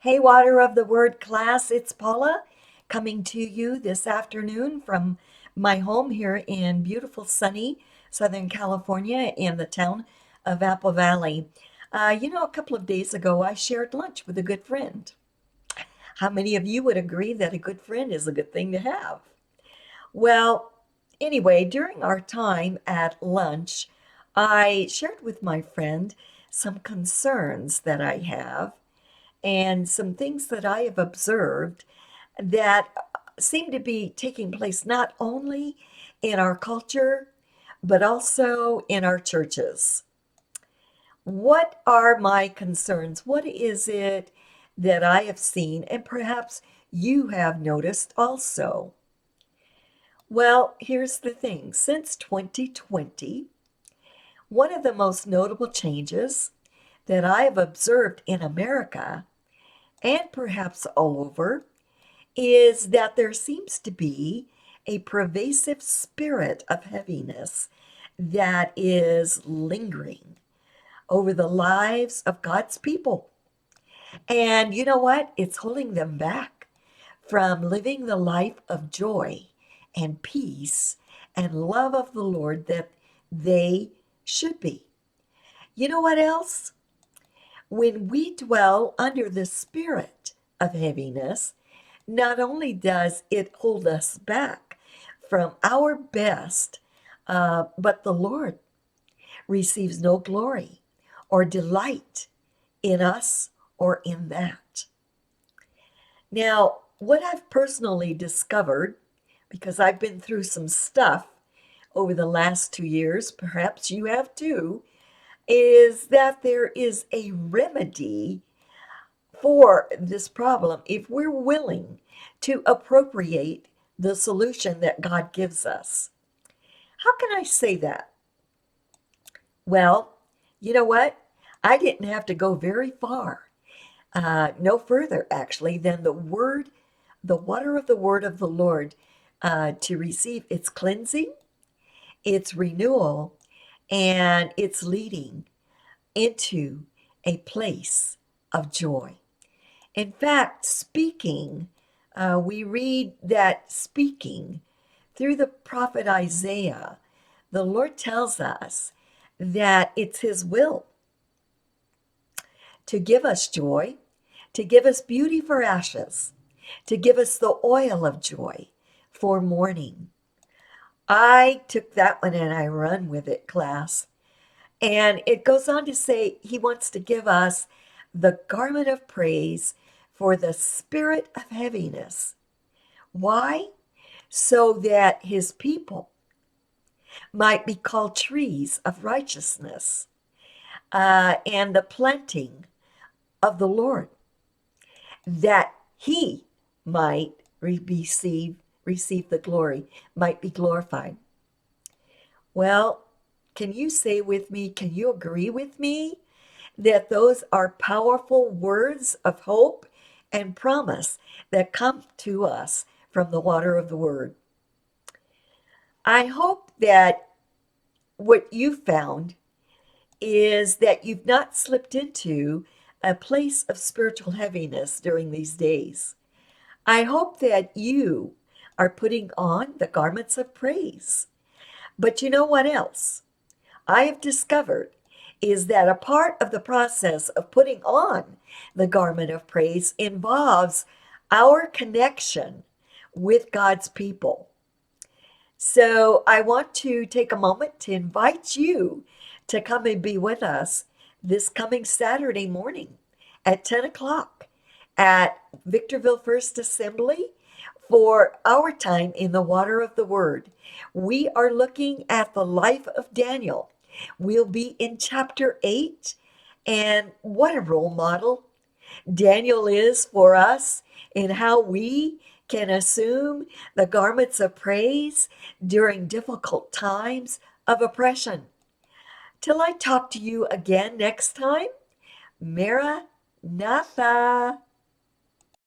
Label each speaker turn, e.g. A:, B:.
A: Hey, Water of the Word class, it's Paula coming to you this afternoon from my home here in beautiful sunny Southern California in the town of Apple Valley. A couple of days ago I shared lunch with a good friend. How many of you would agree that a good friend is a good thing to have? Well, anyway, during our time at lunch, I shared with my friend some concerns that I have and some things that I have observed that seem to be taking place not only in our culture, but also in our churches. What are my concerns? What is it that I have seen, and perhaps you have noticed also? Well, here's the thing. Since 2020, one of the most notable changes that I have observed in America and perhaps all over is that there seems to be a pervasive spirit of heaviness that is lingering over the lives of God's people. And you know what? It's holding them back from living the life of joy and peace and love of the Lord that they should be. You know what else? When we dwell under the spirit of heaviness, not only does it hold us back from our best, but the Lord receives no glory or delight in us or in that. Now, what I've personally discovered, because I've been through some stuff over the last 2 years, perhaps you have too, is that there is a remedy for this problem if we're willing to appropriate the solution that God gives us. How can I say that? Well, you know what? I didn't have to go very far, no further actually, than the water of the word of the Lord, to receive its cleansing, its renewal, and its leading into a place of joy. In fact, we read that speaking through the prophet Isaiah, the Lord tells us that it's His will to give us joy, to give us beauty for ashes, to give us the oil of joy for mourning. I took that one and I run with it, class. And it goes on to say He wants to give us the garment of praise for the spirit of heaviness. Why? So that His people might be called trees of righteousness, and the planting of the Lord, that He might receive the glory, might be glorified. Well, can you say with me, can you agree with me that those are powerful words of hope and promise that come to us from the water of the Word? I hope that what you found is that you've not slipped into a place of spiritual heaviness during these days. I hope that you are putting on the garments of praise. But you know what else I have discovered is that a part of the process of putting on the garment of praise involves our connection with God's people. So I want to take a moment to invite you to come and be with us this coming Saturday morning at 10 o'clock at Victorville First Assembly for our time in the water of the Word. We are looking at the life of Daniel. We'll be in chapter 8, and what a role model Daniel is for us in how we can assume the garments of praise during difficult times of oppression. Till I talk to you again next time, Maranatha.